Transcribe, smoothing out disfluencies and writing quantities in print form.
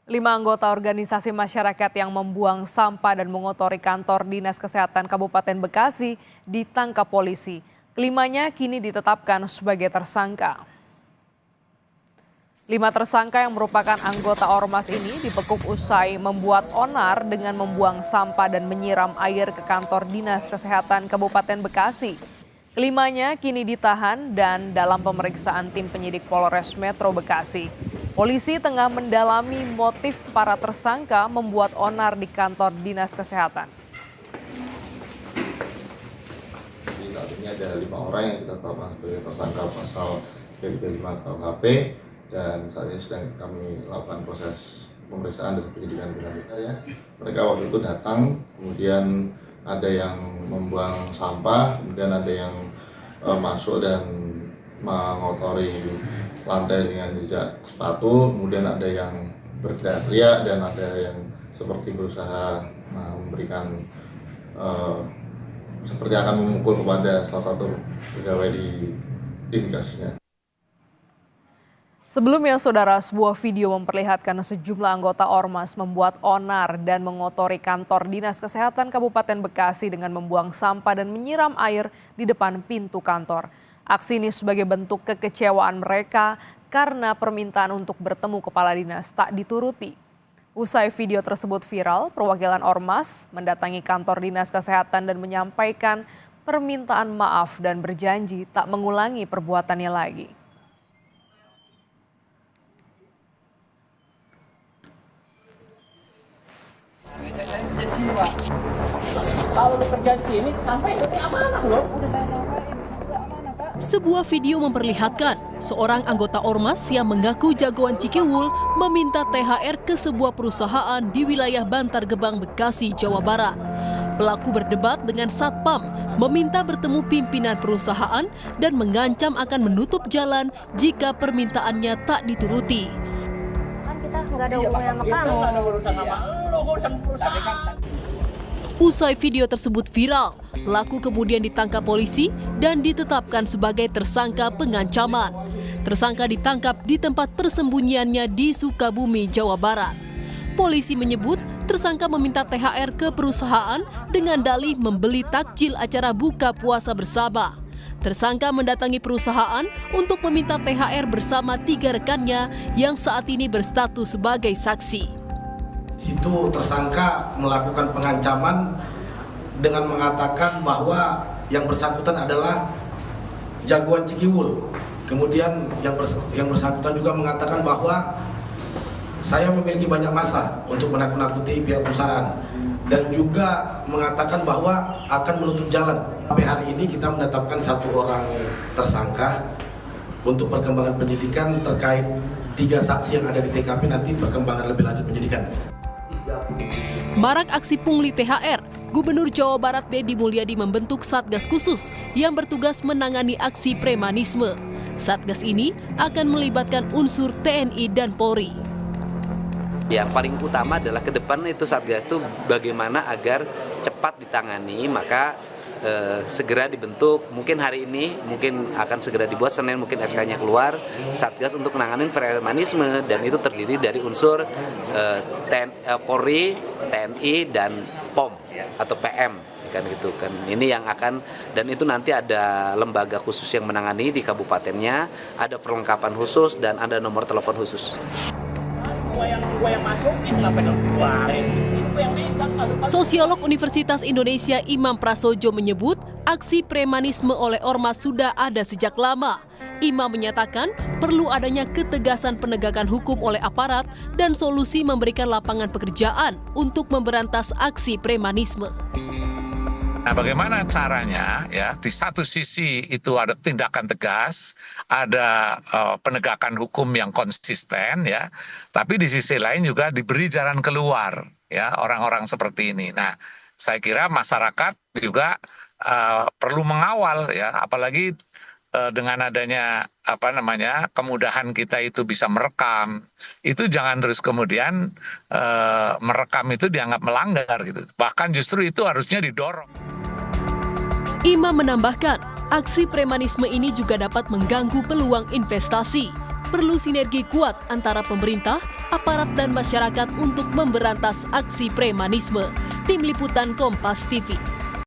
5 anggota organisasi masyarakat yang membuang sampah dan mengotori kantor Dinas Kesehatan Kabupaten Bekasi ditangkap polisi. Kelimanya kini ditetapkan sebagai tersangka. 5 tersangka yang merupakan anggota ormas ini dibekuk usai membuat onar dengan membuang sampah dan menyiram air ke kantor Dinas Kesehatan Kabupaten Bekasi. Kelimanya kini ditahan dan dalam pemeriksaan tim penyidik Polres Metro Bekasi. Polisi tengah mendalami motif para tersangka membuat onar di kantor Dinas Kesehatan. Saat ini ada 5 orang yang kita tetapkan sebagai tersangka pasal 335 KUHP dan saat ini sedang kami lakukan proses pemeriksaan dan penyidikan berlanjut ya. Mereka waktu itu datang, kemudian ada yang membuang sampah, kemudian ada yang masuk dan mengotori lantai dengan jejak sepatu, kemudian ada yang berteriak-teriak dan ada yang seperti berusaha memberikan seperti akan memukul kepada salah satu pegawai di Dinkesnya. Sebelumnya, saudara, sebuah video memperlihatkan sejumlah anggota ormas membuat onar dan mengotori kantor Dinas Kesehatan Kabupaten Bekasi dengan membuang sampah dan menyiram air di depan pintu kantor. Aksi ini sebagai bentuk kekecewaan mereka karena permintaan untuk bertemu kepala dinas tak dituruti. Usai video tersebut viral, perwakilan ormas mendatangi kantor Dinas Kesehatan dan menyampaikan permintaan maaf dan berjanji tak mengulangi perbuatannya lagi. Kalau kerja di sini sampai itu amanah loh. Udah saya sampaikan. Sebuah video memperlihatkan seorang anggota ormas yang mengaku jagoan Cikiwul meminta THR ke sebuah perusahaan di wilayah Bantar Gebang, Bekasi, Jawa Barat. Pelaku berdebat dengan Satpam, meminta bertemu pimpinan perusahaan dan mengancam akan menutup jalan jika permintaannya tak dituruti. Kan kita nggak ada hubungan sama kamu. Usai video tersebut viral, pelaku kemudian ditangkap polisi dan ditetapkan sebagai tersangka pengancaman. Tersangka ditangkap di tempat persembunyiannya di Sukabumi, Jawa Barat. Polisi menyebut tersangka meminta THR ke perusahaan dengan dalih membeli takjil acara buka puasa bersama. Tersangka mendatangi perusahaan untuk meminta THR bersama 3 rekannya yang saat ini berstatus sebagai saksi. Situ tersangka melakukan pengancaman dengan mengatakan bahwa yang bersangkutan adalah jagoan Cikiwul. Kemudian yang bersangkutan juga mengatakan bahwa saya memiliki banyak massa untuk menakut-nakuti pihak perusahaan dan juga mengatakan bahwa akan menutup jalan. Sampai hari ini kita menetapkan 1 orang tersangka untuk perkembangan penyidikan terkait 3 saksi yang ada di TKP, nanti perkembangan lebih lanjut penyidikan. Marak aksi pungli THR, Gubernur Jawa Barat Deddy Mulyadi membentuk Satgas khusus yang bertugas menangani aksi premanisme. Satgas ini akan melibatkan unsur TNI dan Polri. Yang paling utama adalah ke depan itu Satgas itu bagaimana agar cepat ditangani, maka segera dibentuk, mungkin hari ini, mungkin akan segera dibuat, Senin mungkin SK-nya keluar, Satgas untuk menangani premanisme, dan itu terdiri dari unsur Polri, TNI, dan POM atau PM, kan gitu kan. Ini yang akan, dan itu nanti ada lembaga khusus yang menangani di kabupatennya, ada perlengkapan khusus, dan ada nomor telepon khusus. Sosiolog Universitas Indonesia Imam Prasojo menyebut aksi premanisme oleh ormas sudah ada sejak lama. Imam menyatakan perlu adanya ketegasan penegakan hukum oleh aparat dan solusi memberikan lapangan pekerjaan untuk memberantas aksi premanisme. Nah, bagaimana caranya ya? Di satu sisi itu ada tindakan tegas, ada penegakan hukum yang konsisten ya, tapi di sisi lain juga diberi jalan keluar ya orang-orang seperti ini. Nah, saya kira masyarakat juga perlu mengawal ya, apalagi dengan adanya kemudahan kita itu bisa merekam, itu jangan terus kemudian merekam itu dianggap melanggar gitu. Bahkan justru itu harusnya didorong. Imam menambahkan, aksi premanisme ini juga dapat mengganggu peluang investasi. perlu sinergi kuat antara pemerintah, aparat dan masyarakat untuk memberantas aksi premanisme. Tim Liputan Kompas TV.